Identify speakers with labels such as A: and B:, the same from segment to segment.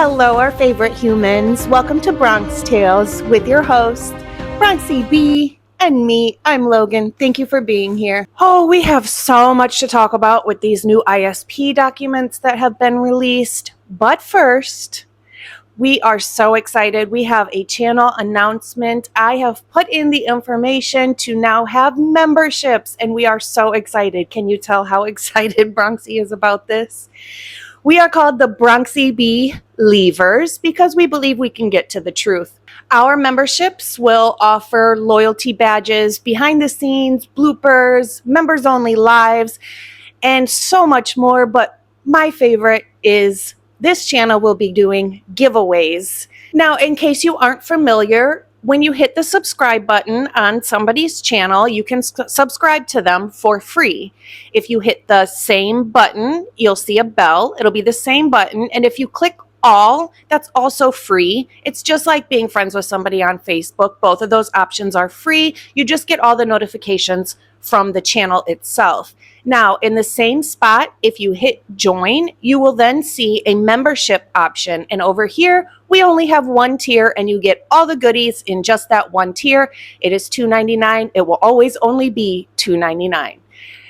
A: Hello, our favorite humans. Welcome to Bronx Tales with your host, Bronxy B, and me. I'm Logan. Thank you for being here. Oh, we have so much to talk about with these new ISP documents that have been released. But first, we are so excited. We have a channel announcement. I have put in the information to now have memberships, and we are so excited. Can you tell how excited Bronxy is about this? We are called the Bronxy B Leavers because we believe we can get to the truth. Our memberships will offer loyalty badges, behind the scenes, bloopers, members only lives, and so much more. But my favorite is this channel will be doing giveaways. Now, in case you aren't familiar, when you hit the subscribe button on somebody's channel, you can subscribe to them for free. If you hit the same button, you'll see a bell. It'll be the same button. And if you click all, that's also free. It's just like being friends with somebody on Facebook. Both of those options are free. You just get all the notifications from the channel itself. Now, in the same spot, if you hit join, you will then see a membership option. And over here, we only have one tier and you get all the goodies in just that one tier. It is $2.99. It will always only be $2.99.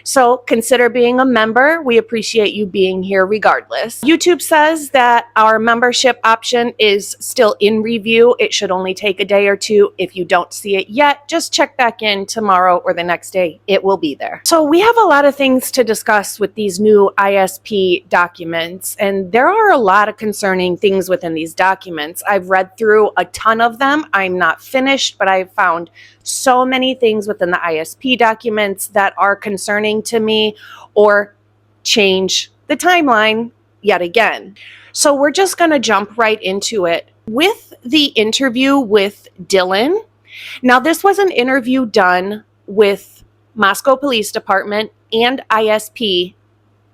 A: So consider being a member. We appreciate you being here regardless. YouTube says that our membership option is still in review. It should only take a day or two. If you don't see it yet, just check back in tomorrow or the next day. It will be there. So we have a lot of things to discuss with these new ISP documents, and there are a lot of concerning things within these documents. I've read through a ton of them. I'm not finished, but I've found so many things within the ISP documents that are concerning to me or change the timeline yet again. So we're just going to jump right into it with the interview with Dylan. Now, this was an interview done with Moscow Police Department and ISP,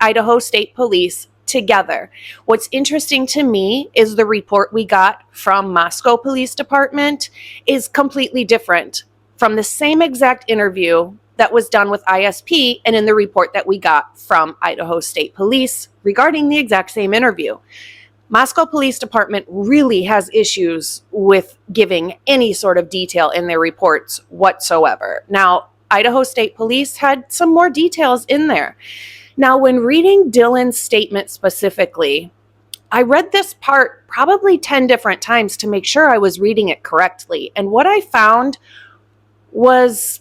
A: Idaho State Police, together. What's interesting to me is the report we got from Moscow Police Department is completely different from the same exact interview that was done with ISP and in the report that we got from Idaho State Police regarding the exact same interview. Moscow Police Department really has issues with giving any sort of detail in their reports whatsoever. Now, Idaho State Police had some more details in there. Now, when reading Dylan's statement specifically, I read this part probably 10 different times to make sure I was reading it correctly. And what I found was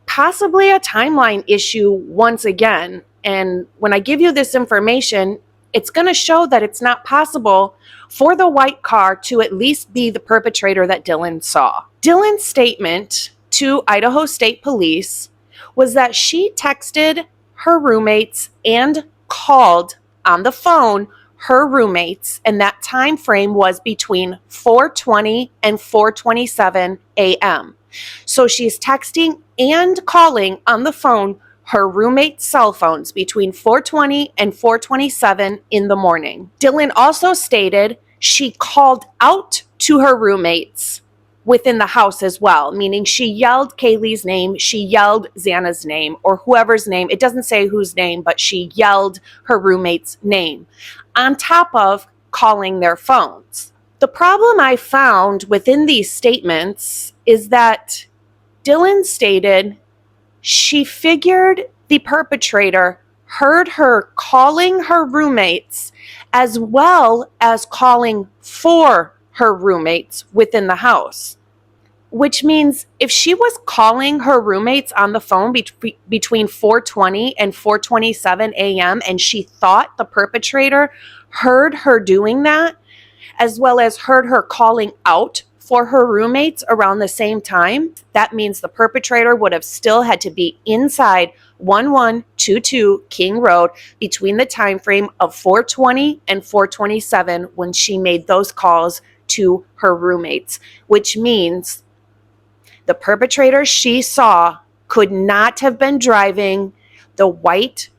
A: possibly a timeline issue once again. And when I give you this information, it's going to show that it's not possible for the white car to at least be the perpetrator that Dylan saw. Dylan's statement to Idaho State Police was that she texted her roommates and called on the phone her roommates, and that time frame was between 4:20 and 4:27 a.m. So she's texting and calling on the phone her roommates' cell phones between 4:20 and 4:27 in the morning. Dylan also stated she called out to her roommates within the house as well, meaning she yelled Kaylee's name, she yelled Xana's name, or whoever's name. It doesn't say whose name, but she yelled her roommate's name on top of calling their phones. The problem I found within these statements is that Dylan stated she figured the perpetrator heard her calling her roommates as well as calling for her roommates within the house, which means if she was calling her roommates on the phone between 4:20 and 4:27 a.m. and she thought the perpetrator heard her doing that, as well as heard her calling out for her roommates around the same time, that means the perpetrator would have still had to be inside 1122 King Road between the time frame of 4:20 and 4:27 when she made those calls to her roommates, which means the perpetrator she saw could not have been driving the white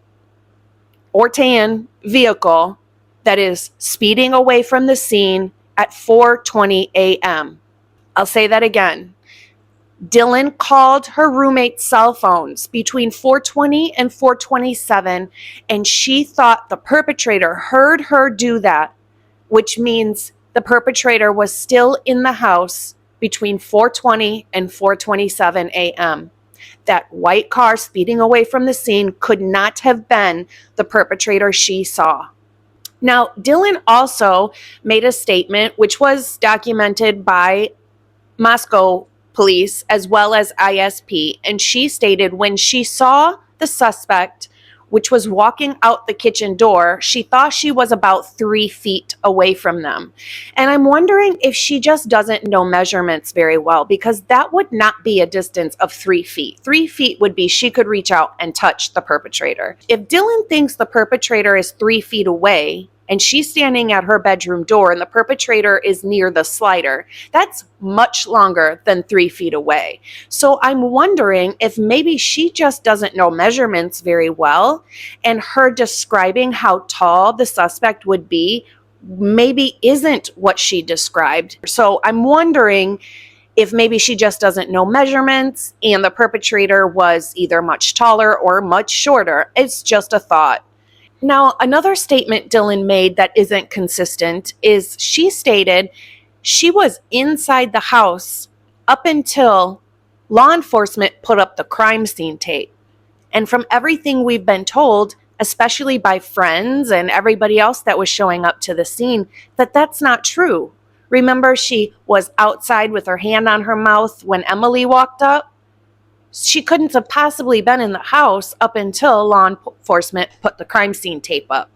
A: or tan vehicle that is speeding away from the scene at 4:20 a.m. I'll say that again. Dylan called her roommate's cell phones between 4:20 and 4:27, and she thought the perpetrator heard her do that which means the perpetrator was still in the house between 4:20 and 4:27 a.m. That white car speeding away from the scene could not have been the perpetrator she saw. Now, Dylan also made a statement, which was documented by Moscow police as well as ISP, and she stated when she saw the suspect, which was walking out the kitchen door, she thought she was about 3 feet away from them. And I'm wondering if she just doesn't know measurements very well, because that would not be a distance of 3 feet. 3 feet would be she could reach out and touch the perpetrator. If Dylan thinks the perpetrator is 3 feet away, and she's standing at her bedroom door and the perpetrator is near the slider, that's much longer than 3 feet away. So I'm wondering if maybe she just doesn't know measurements very well, and her describing how tall the suspect would be maybe isn't what she described. So I'm wondering if maybe she just doesn't know measurements and the perpetrator was either much taller or much shorter. It's just a thought. Now, another statement Dylan made that isn't consistent is she stated she was inside the house up until law enforcement put up the crime scene tape. And from everything we've been told, especially by friends and everybody else that was showing up to the scene, that that's not true. Remember, she was outside with her hand on her mouth when Emily walked up? She couldn't have possibly been in the house up until law enforcement put the crime scene tape up.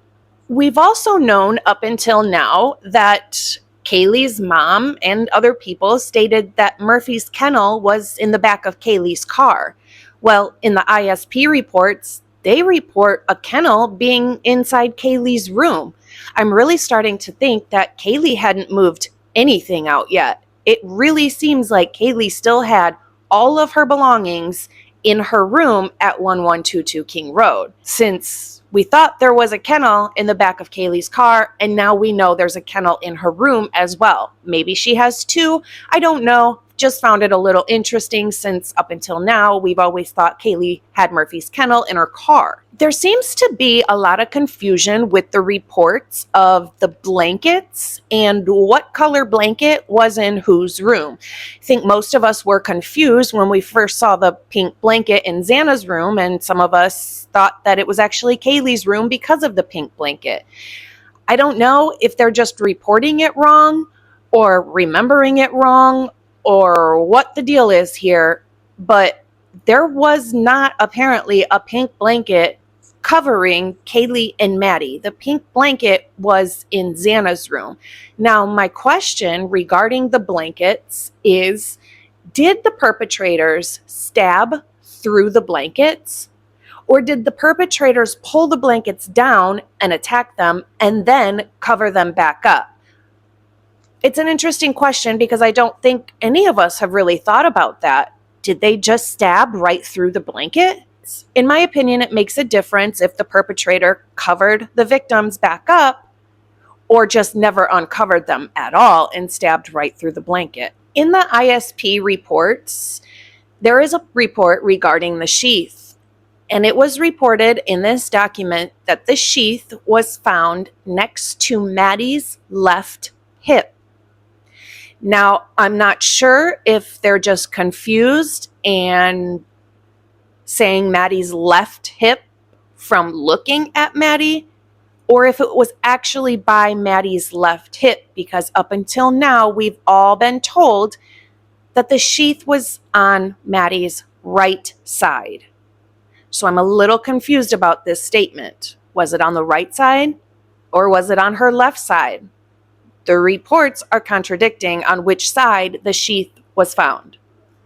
A: We've also known up until now that Kaylee's mom and other people stated that Murphy's kennel was in the back of Kaylee's car. Well, in the ISP reports, they report a kennel being inside Kaylee's room. I'm really starting to think that Kaylee hadn't moved anything out yet. It really seems like Kaylee still had all of her belongings in her room at 1122 King Road, since we thought there was a kennel in the back of Kaylee's car, and now we know there's a kennel in her room as well. Maybe she has two. I don't know. Just found it a little interesting since up until now, we've always thought Kaylee had Murphy's kennel in her car. There seems to be a lot of confusion with the reports of the blankets and what color blanket was in whose room. I think most of us were confused when we first saw the pink blanket in Xana's room, and some of us thought that it was actually Kaylee's room because of the pink blanket. I don't know if they're just reporting it wrong or remembering it wrong or what the deal is here, but there was not apparently a pink blanket covering Kaylee and Maddie. The pink blanket was in Xana's room. Now, my question regarding the blankets is, did the perpetrators stab through the blankets? Or did the perpetrators pull the blankets down and attack them and then cover them back up? It's an interesting question because I don't think any of us have really thought about that. Did they just stab right through the blanket? In my opinion, it makes a difference if the perpetrator covered the victims back up or just never uncovered them at all and stabbed right through the blanket. In the ISP reports, there is a report regarding the sheath, and it was reported in this document that the sheath was found next to Maddie's left hip. Now, I'm not sure if they're just confused and saying Maddie's left hip from looking at Maddie, or if it was actually by Maddie's left hip, because up until now, we've all been told that the sheath was on Maddie's right side. So I'm a little confused about this statement. Was it on the right side or was it on her left side? The reports are contradicting on which side the sheath was found.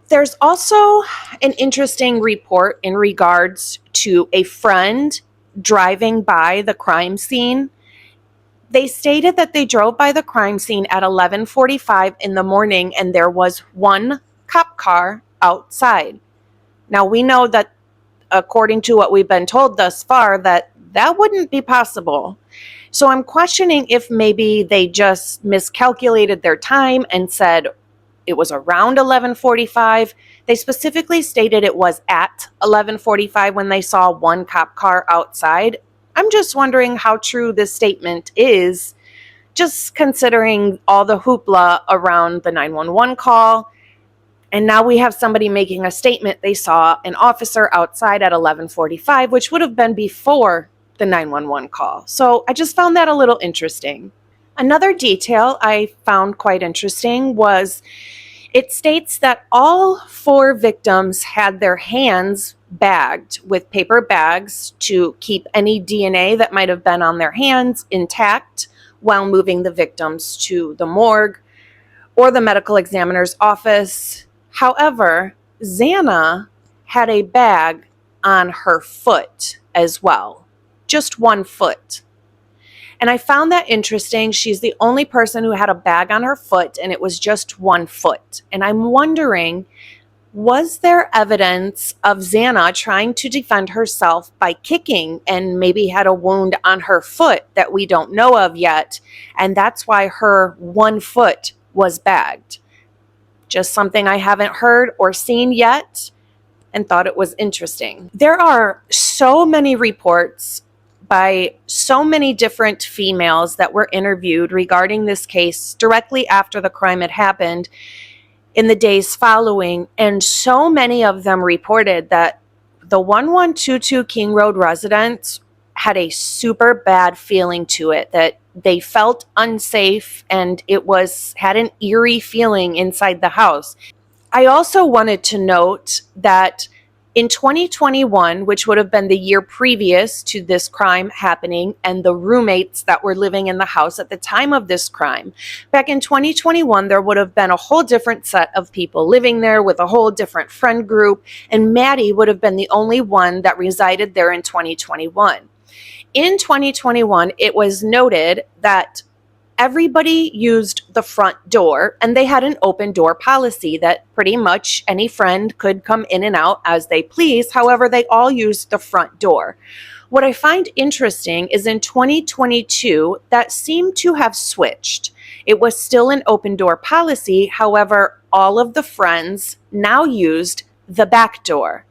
A: There's also an interesting report in regards to a friend driving by the crime scene. They stated that they drove by the crime scene at 11:45 in the morning and there was one cop car outside. Now we know that according to what we've been told thus far, that wouldn't be possible. So I'm questioning if maybe they just miscalculated their time and said it was around 11:45. They specifically stated it was at 11:45 when they saw one cop car outside. I'm just wondering how true this statement is just considering all the hoopla around the 911 call. And now we have somebody making a statement they saw an officer outside at 11:45, which would have been before the 911 call. So I just found that a little interesting. Another detail I found quite interesting was it states that all 4 victims had their hands bagged with paper bags to keep any DNA that might have been on their hands intact while moving the victims to the morgue or the medical examiner's office. However, Xana had a bag on her foot as well, just one foot. And I found that interesting. She's the only person who had a bag on her foot, and it was just one foot. And I'm wondering, was there evidence of Xana trying to defend herself by kicking and maybe had a wound on her foot that we don't know of yet? And that's why her one foot was bagged. Just something I haven't heard or seen yet and thought it was interesting. There are so many reports by so many different females that were interviewed regarding this case directly after the crime had happened in the days following, and so many of them reported that the 1122 King Road residents had a super bad feeling to it, that they felt unsafe and it had an eerie feeling inside the house. I also wanted to note that in 2021, which would have been the year previous to this crime happening, and the roommates that were living in the house at the time of this crime, back in 2021, there would have been a whole different set of people living there with a whole different friend group, and Maddie would have been the only one that resided there in 2021. In 2021, it was noted that everybody used the front door, and they had an open door policy that pretty much any friend could come in and out as they please. However, they all used the front door. What I find interesting is in 2022, that seemed to have switched. It was still an open door policy. However, all of the friends now used the back door.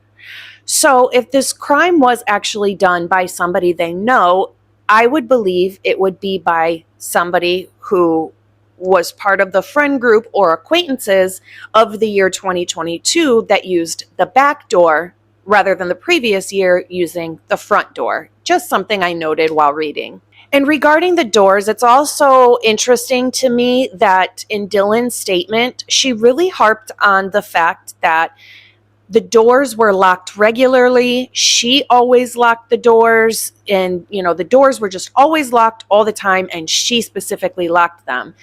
A: So if this crime was actually done by somebody they know, I would believe it would be by somebody who was part of the friend group or acquaintances of the year 2022 that used the back door rather than the previous year using the front door. Just something I noted while reading. And regarding the doors, it's also interesting to me that in Dylan's statement, she really harped on the fact that the doors were locked regularly. She always locked the doors, and the doors were just always locked all the time, and she specifically locked them,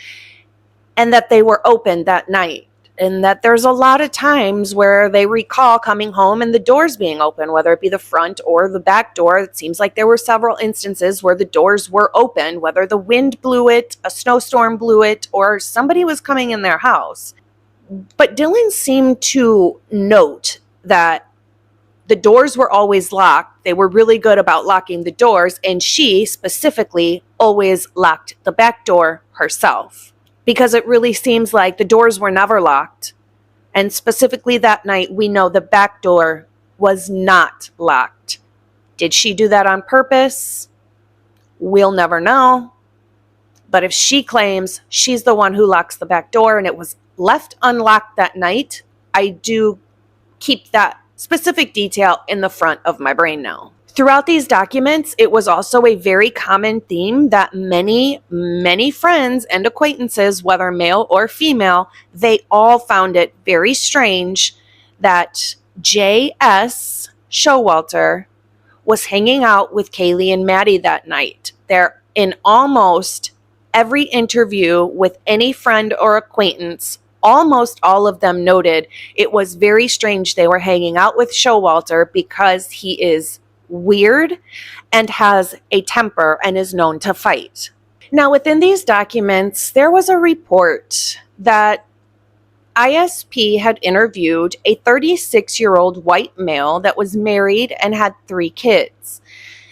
A: and that they were open that night, and that there's a lot of times where they recall coming home and the doors being open, whether it be the front or the back door. It seems like there were several instances where the doors were open, whether the wind blew it, a snowstorm blew it, or somebody was coming in their house. But Dylan seemed to note that the doors were always locked. They were really good about locking the doors, and she specifically always locked the back door herself, because it really seems like the doors were never locked. And specifically that night, we know the back door was not locked. Did she do that on purpose? We'll never know. But if she claims she's the one who locks the back door and it was left unlocked that night, I do keep that specific detail in the front of my brain now. Throughout these documents, it was also a very common theme that many, many friends and acquaintances, whether male or female, they all found it very strange that J.S. Showalter was hanging out with Kaylee and Maddie that night. They're in almost every interview with any friend or acquaintance, almost all of them noted it was very strange they were hanging out with Showalter because he is weird and has a temper and is known to fight. Now, within these documents, there was a report that ISP had interviewed a 36-year-old white male that was married and had 3 kids.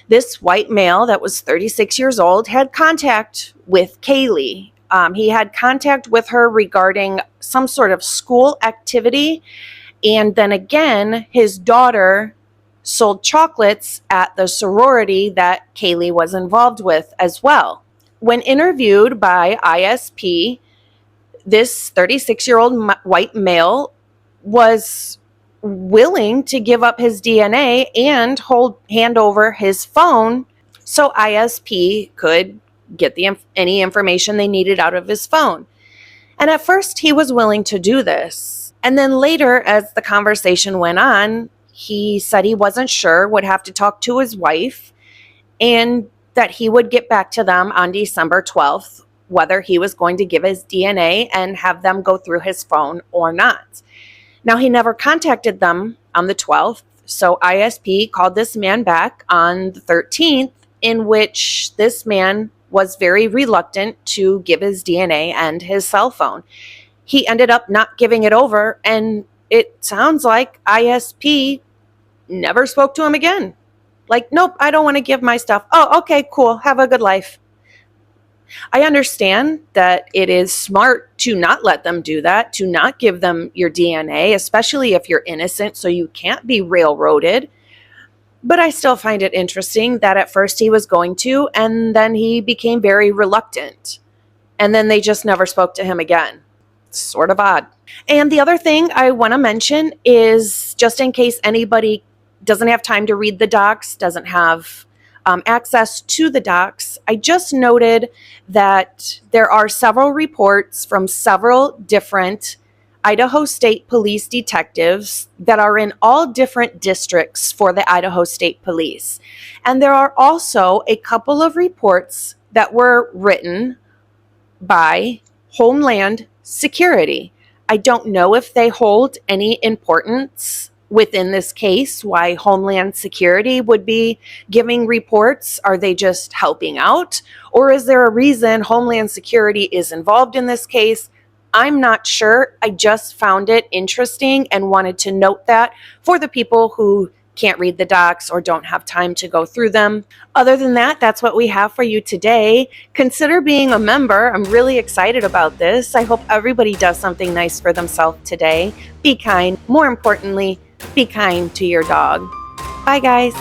A: This white male that was 36 years old had contact with Kaylee. He had contact with her regarding some sort of school activity. And then again, his daughter sold chocolates at the sorority that Kaylee was involved with as well. When interviewed by ISP, this 36-year-old white male was willing to give up his DNA and hand over his phone so ISP could get any information they needed out of his phone. And at first he was willing to do this. And then later, as the conversation went on, he said he wasn't sure, would have to talk to his wife, and that he would get back to them on December 12th, whether he was going to give his DNA and have them go through his phone or not. Now, he never contacted them on the 12th, so ISP called this man back on the 13th, in which this man was very reluctant to give his DNA and his cell phone. He ended up not giving it over, and it sounds like ISP never spoke to him again. Like, nope, I don't want to give my stuff. Oh, okay, cool. Have a good life. I understand that it is smart to not let them do that, to not give them your DNA, especially if you're innocent, so you can't be railroaded. But I still find it interesting that at first he was going to, and then he became very reluctant. And then they just never spoke to him again. It's sort of odd. And the other thing I want to mention is, just in case anybody doesn't have time to read the docs, doesn't have access to the docs, I just noted that there are several reports from several different Idaho State Police detectives that are in all different districts for the Idaho State Police. And there are also a couple of reports that were written by Homeland Security. I don't know if they hold any importance within this case, why Homeland Security would be giving reports. Are they just helping out? Or is there a reason Homeland Security is involved in this case? I'm not sure. I just found it interesting and wanted to note that for the people who can't read the docs or don't have time to go through them. Other than that, that's what we have for you today. Consider being a member. I'm really excited about this. I hope everybody does something nice for themselves today. Be kind. More importantly, be kind to your dog. Bye, guys.